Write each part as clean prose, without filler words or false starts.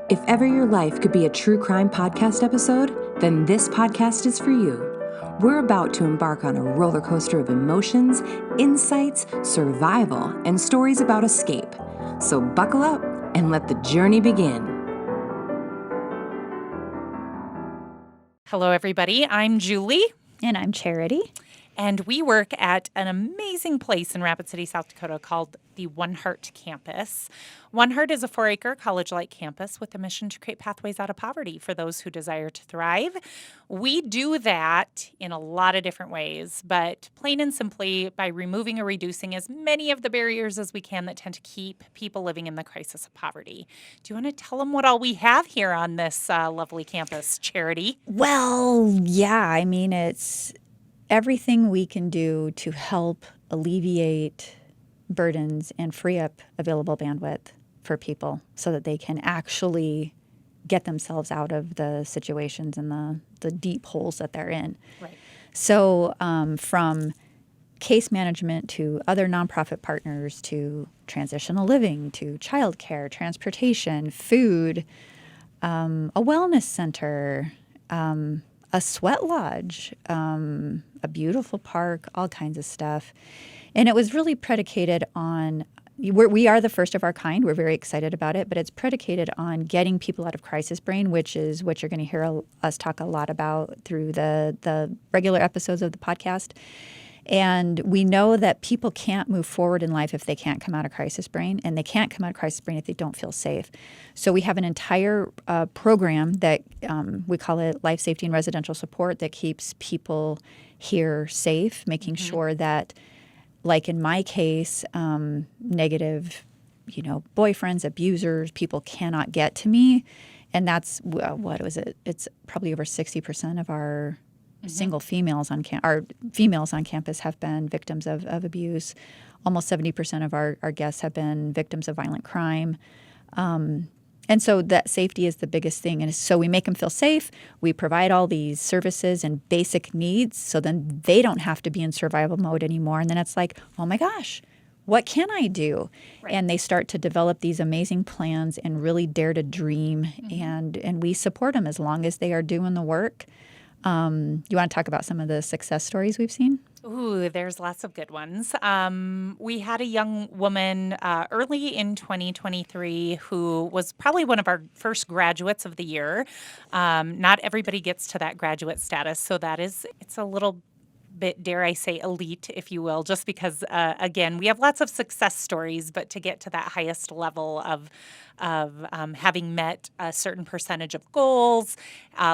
If ever your life could be a true crime podcast episode, then this podcast is for you. We're about to embark on a roller coaster of emotions, insights, survival, and stories about escape. So buckle up and let the journey begin. Hello, everybody. I'm Julie. And I'm Charity. And we work at an amazing place in Rapid City, South Dakota called the OneHeart campus. OneHeart is a 4-acre college-like campus with a mission to create pathways out of poverty for those who desire to thrive. We do that in a lot of different ways, but plain and simply by removing or reducing as many of the barriers as we can that tend to keep people living in the crisis of poverty. Do you want to tell them what all we have here on this lovely campus, Charity? Well, yeah, I mean, it's everything we can do to help alleviate burdens and free up available bandwidth for people so that they can actually get themselves out of the situations and the deep holes that they're in. Right. So from case management to other nonprofit partners to transitional living to childcare, transportation, food, a wellness center, a sweat lodge, a beautiful park, all kinds of stuff. And it was really predicated on, we are the first of our kind. We're very excited about it, but it's predicated on getting people out of crisis brain, which is what you're going to hear us talk a lot about through the regular episodes of the podcast. And we know that people can't move forward in life if they can't come out of crisis brain, and they can't come out of crisis brain if they don't feel safe. So we have an entire program that we call it Life Safety and Residential Support that keeps people here safe, making sure that, like in my case, negative, boyfriends, abusers, people cannot get to me. And that's, what was it? It's probably over 60% of our single females on females on campus have been victims of abuse. Almost 70% of our guests have been victims of violent crime. And so that safety is the biggest thing. And so we make them feel safe. We provide all these services and basic needs so then they don't have to be in survival mode anymore. And then it's like, oh my gosh, what can I do? Right. And they start to develop these amazing plans and really dare to dream. And we support them as long as they are doing the work. You want to talk about some of the success stories we've seen? Ooh, there's lots of good ones. We had a young woman early in 2023 who was probably one of our first graduates of the year. Not everybody gets to that graduate status, so it's a little bit, dare I say, elite, if you will, just because, again, we have lots of success stories, but to get to that highest level of having met a certain percentage of goals,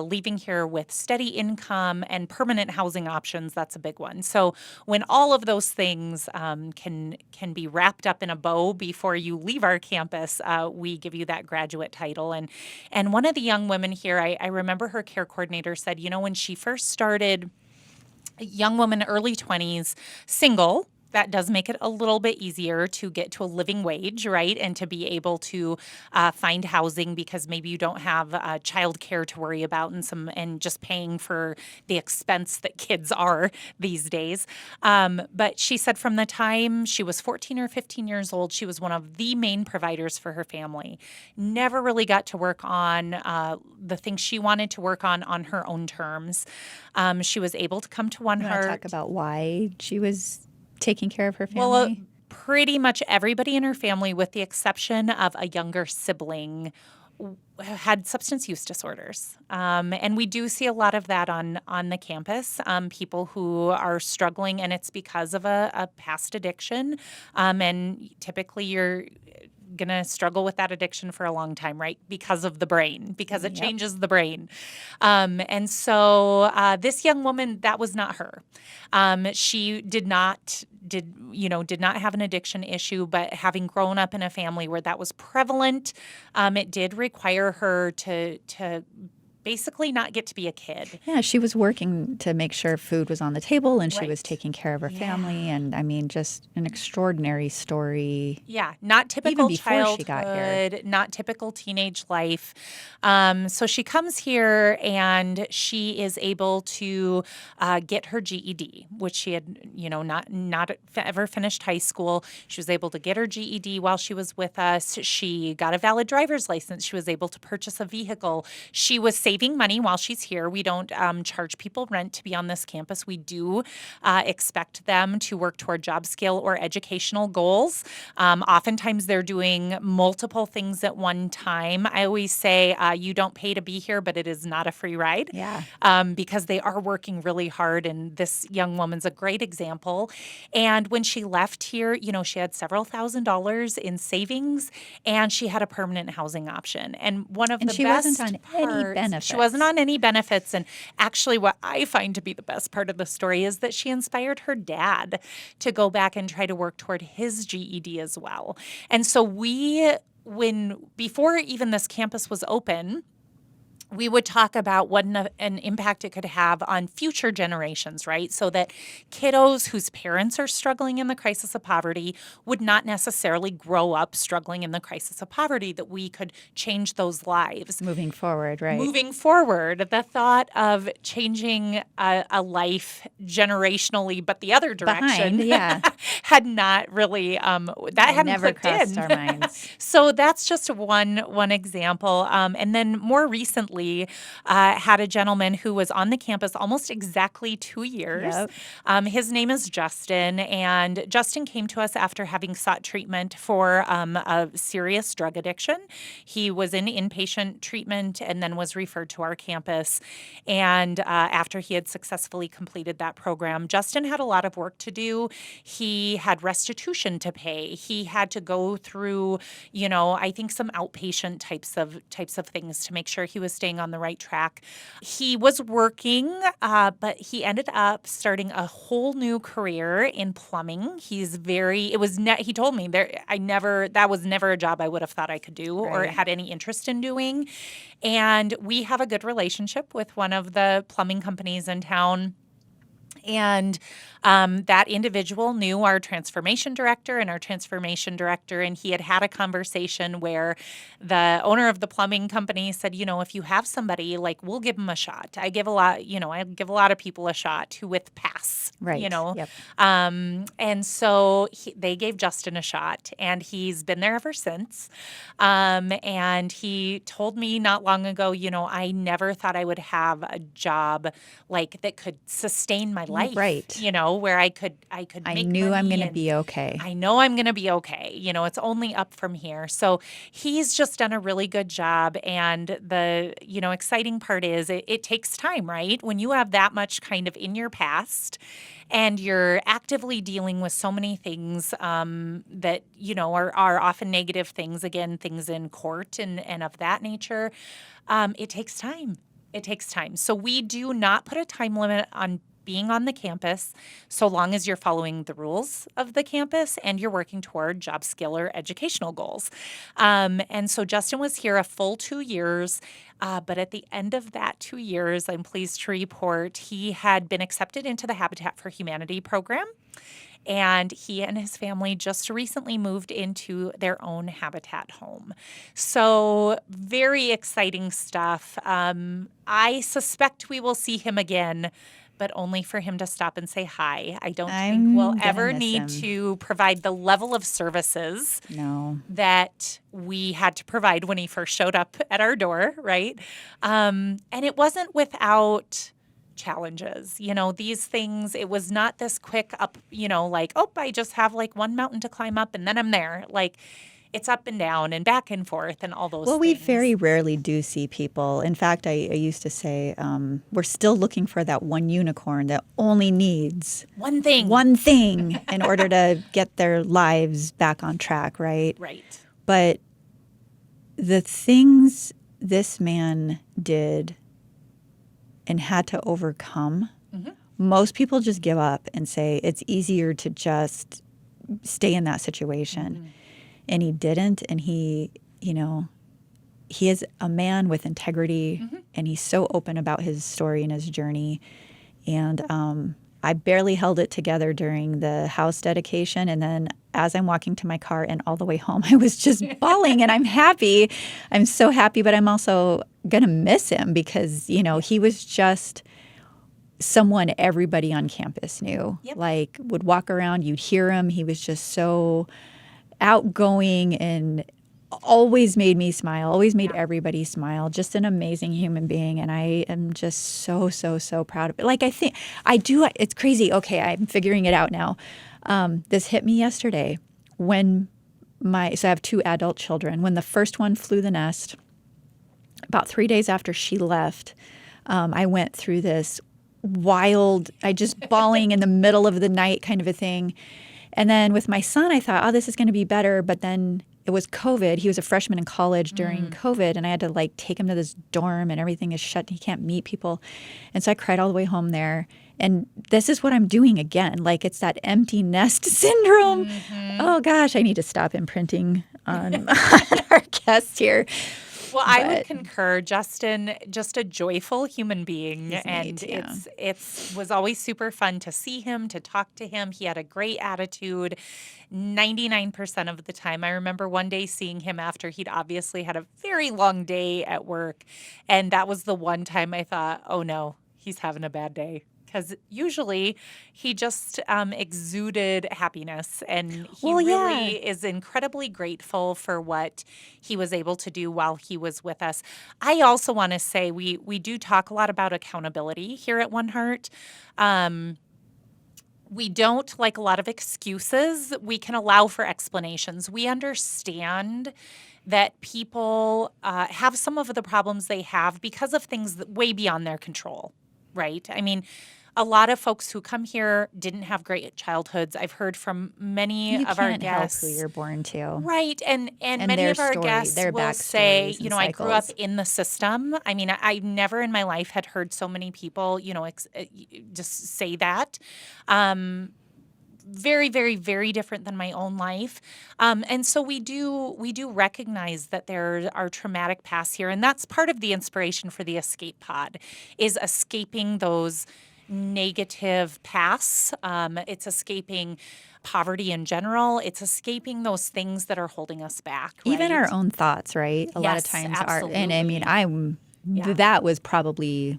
leaving here with steady income and permanent housing options, that's a big one. So when all of those things can be wrapped up in a bow before you leave our campus, we give you that graduate title. And one of the young women here, I remember her care coordinator said, when she first started, a young woman, early 20s, single, that does make it a little bit easier to get to a living wage, right? And to be able to find housing because maybe you don't have childcare to worry about and just paying for the expense that kids are these days. But she said from the time she was 14 or 15 years old, she was one of the main providers for her family. Never really got to work on the things she wanted to work on her own terms. She was able to come to OneHeart. You want to talk about why she was taking care of her family? Well, pretty much everybody in her family, with the exception of a younger sibling, had substance use disorders. And we do see a lot of that on the campus, people who are struggling, and it's because of a past addiction. And typically you're going to struggle with that addiction for a long time, right? Because of the brain, because it changes the brain. And so this young woman, that was not her. She did not have an addiction issue, but having grown up in a family where that was prevalent, it did require her to basically not get to be a kid. Yeah, she was working to make sure food was on the table and she was Right. taking care of her family. And I mean, just an extraordinary story. Yeah, not typical Even before she got here. childhood, not typical teenage life. So she comes here and she is able to get her GED, which she had, not ever finished high school. She was able to get her GED while she was with us. She got a valid driver's license. She was able to purchase a vehicle. She was saving money while she's here. We don't charge people rent to be on this campus. We do expect them to work toward job skill or educational goals. Oftentimes they're doing multiple things at one time. I always say you don't pay to be here, but it is not a free ride. Yeah. Because they are working really hard. And this young woman's a great example. And when she left here, she had several $1,000s in savings and she had a permanent housing option. And one of the she best wasn't on any parts- benefits. She wasn't on any benefits. And actually, what I find to be the best part of the story is that she inspired her dad to go back and try to work toward his GED as well. And so before even this campus was open, we would talk about what an impact it could have on future generations, right? So that kiddos whose parents are struggling in the crisis of poverty would not necessarily grow up struggling in the crisis of poverty, that we could change those lives. Moving forward, right? Moving forward, the thought of changing a life generationally, but the other direction Behind, yeah. had not really, that hadn't never clicked crossed in. our minds. So that's just one example. And then more recently, had a gentleman who was on the campus almost exactly 2 years. Yep. His name is Justin, and Justin came to us after having sought treatment for a serious drug addiction. He was in inpatient treatment and then was referred to our campus. And after he had successfully completed that program, Justin had a lot of work to do. He had restitution to pay. He had to go through, I think some outpatient types of things to make sure he was staying on the right track. He was working, but he ended up starting a whole new career in plumbing. He told me that was never a job I would have thought I could do or Right. had any interest in doing. And we have a good relationship with one of the plumbing companies in town. And that individual knew our transformation director, and he had a conversation where the owner of the plumbing company said, if you have somebody, we'll give them a shot. I give a lot of people a shot with pass, Right. Yep. And so they gave Justin a shot, and he's been there ever since. And he told me not long ago, I never thought I would have a job that could sustain my life, Right. where I could I make knew I'm money going to and be okay. I know I'm going to be okay. It's only up from here. So he's just done a really good job. And the, exciting part is it takes time, right? When you have that much kind of in your past and you're actively dealing with so many things that, are often negative things, again, things in court and of that nature, it takes time. It takes time. So we do not put a time limit on being on the campus so long as you're following the rules of the campus and you're working toward job skill or educational goals. And so Justin was here a full 2 years. But at the end of that 2 years, I'm pleased to report he had been accepted into the Habitat for Humanity program. And he and his family just recently moved into their own Habitat home. So very exciting stuff. I suspect we will see him again, but only for him to stop and say hi. I don't think we'll gonna ever miss need him. to provide the level of services No. that we had to provide when he first showed up at our door, right? And it wasn't without challenges. These things, it was not this quick up, I just have one mountain to climb up and then I'm there. It's up and down and back and forth and all those Well, things. we very rarely do see people. In fact, I used to say we're still looking for that one unicorn that only needs One thing. in order to get their lives back on track, right? Right. But the things this man did and had to overcome, most people just give up and say it's easier to just stay in that situation. And he didn't, and he, he is a man with integrity, and he's so open about his story and his journey. And I barely held it together during the house dedication. And then as I'm walking to my car and all the way home, I was just bawling, and I'm happy. I'm so happy, but I'm also going to miss him because, he was just someone everybody on campus knew. Yep. Like, would walk around, you'd hear him. He was just so outgoing and always made me smile, always made everybody smile. Just an amazing human being. And I am just so, so, so proud of it. Like, it's crazy. Okay, I'm figuring it out now. This hit me yesterday when so I have 2 adult children. When the first one flew the nest, about 3 days after she left, I went through this wild, I just bawling in the middle of the night kind of a thing. And then with my son, I thought, this is going to be better. But then it was COVID. He was a freshman in college during COVID, and I had to take him to this dorm, and everything is shut. He can't meet people. And so I cried all the way home there. And this is what I'm doing again. It's that empty nest syndrome. Oh gosh, I need to stop imprinting on our guests here. Well, I would concur. Justin, just a joyful human being, and it was always super fun to see him, to talk to him. He had a great attitude 99% of the time. I remember one day seeing him after he'd obviously had a very long day at work, and that was the one time I thought, oh no, he's having a bad day. Because usually he just exuded happiness, and he really is incredibly grateful for what he was able to do while he was with us. I also want to say we do talk a lot about accountability here at OneHeart. We don't like a lot of excuses. We can allow for explanations. We understand that people have some of the problems they have because of things that way beyond their control, right? I mean, a lot of folks who come here didn't have great childhoods. I've heard from many of our guests. You can't help who you're born to. Right. And many of our guests will say, I grew up in the system. I mean, I never in my life had heard so many people, just say that. Very, very, very different than my own life. And so we do recognize that there are traumatic pasts here. And that's part of the inspiration for the Escape Pod, is escaping those negative pasts. It's escaping poverty in general. It's escaping those things that are holding us back. Right? Even our own thoughts, right? A lot of times absolutely. And I mean, that was probably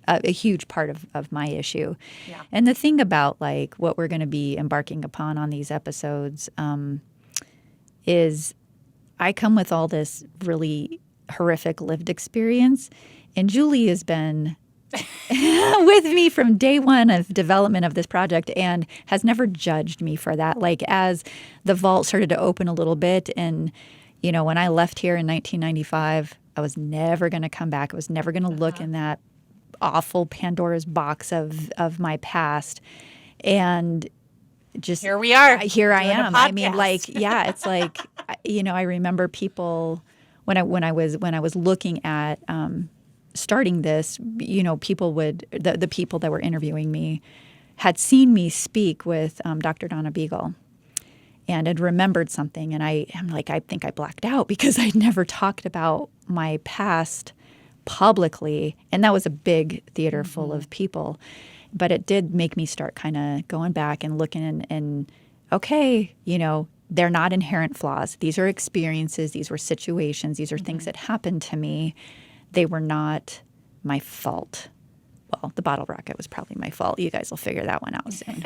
a huge part of my issue. Yeah. And the thing about what we're going to be embarking upon on these episodes is I come with all this really horrific lived experience, and Julie has been with me from day one of development of this project and has never judged me for that. As the vault started to open a little bit, and when I left here in 1995, I was never going to come back. I was never going to look in that awful Pandora's box of my past, and just here we are. Here I am. I mean, it's I remember people when I was looking at starting this, people the people that were interviewing me had seen me speak with Dr. Donna Beagle and had remembered something. And I think I blacked out because I'd never talked about my past publicly. And that was a big theater full of people. But it did make me start kind of going back and looking and okay, they're not inherent flaws. These are experiences. These were situations. These are things that happened to me. They were not my fault. Well, the bottle rocket was probably my fault. You guys will figure that one out soon.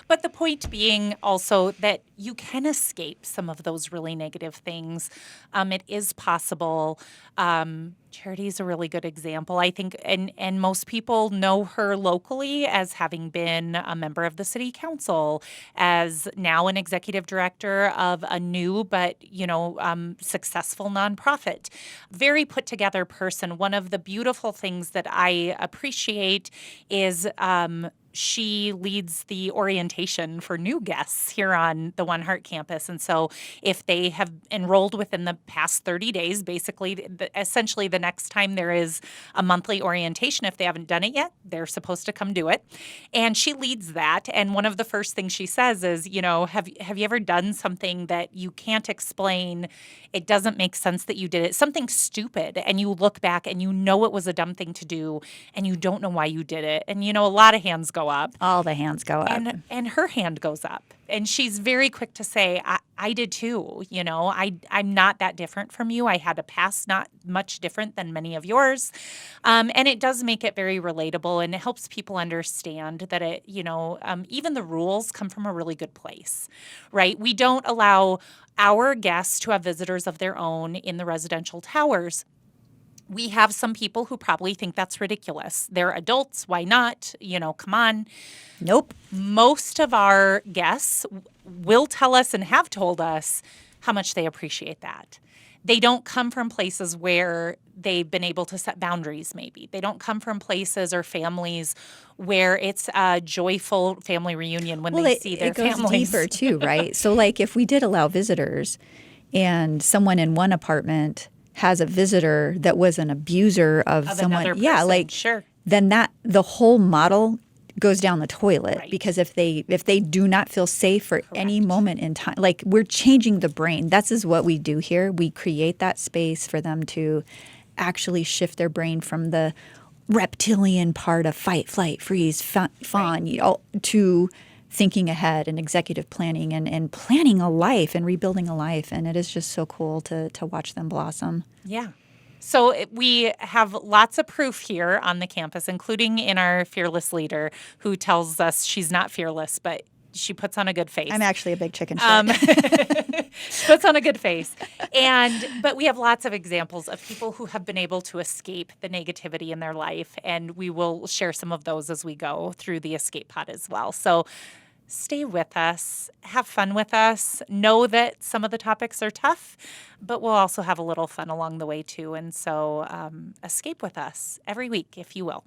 But the point being also that you can escape some of those really negative things. It is possible. Charity is a really good example, I think, and most people know her locally as having been a member of the city council, as now an executive director of a new but successful nonprofit. Very put together person. One of the beautiful things that I appreciate is she leads the orientation for new guests here on the OneHeart campus. And so if they have enrolled within the past 30 days, basically, essentially the next time there is a monthly orientation, if they haven't done it yet, they're supposed to come do it. And she leads that. And one of the first things she says is, have you ever done something that you can't explain? It doesn't make sense that you did it. Something stupid. And you look back and you know it was a dumb thing to do and you don't know why you did it. And, a lot of hands go up. All the hands go up. And her hand goes up. And she's very quick to say, I did too. I'm not that different from you. I had a past not much different than many of yours. And it does make it very relatable, and it helps people understand that even the rules come from a really good place, right? We don't allow our guests to have visitors of their own in the residential towers. We have some people who probably think that's ridiculous. They're adults. Why not? Come on. Nope. Most of our guests will tell us and have told us how much they appreciate that. They don't come from places where they've been able to set boundaries, maybe. They don't come from places or families where it's a joyful family reunion when they see their families. It goes deeper too, right? So like if we did allow visitors and someone in one apartment has a visitor that was an abuser of someone, sure. Then the whole model goes down the toilet, right. Because if they do not feel safe for any moment in time, like we're changing the brain. That's is what we do here. We create that space for them to actually shift their brain from the reptilian part of fight, flight, freeze, fawn, right. To thinking ahead and executive planning and planning a life and rebuilding a life. And it is just so cool to watch them blossom. Yeah. So we have lots of proof here on the campus, including in our fearless leader who tells us she's not fearless, but she puts on a good face. I'm actually a big chicken shit. Puts on a good face. But we have lots of examples of people who have been able to escape the negativity in their life, and we will share some of those as we go through the escape pod as well. So stay with us, have fun with us, know that some of the topics are tough, but we'll also have a little fun along the way too. And so escape with us every week, if you will.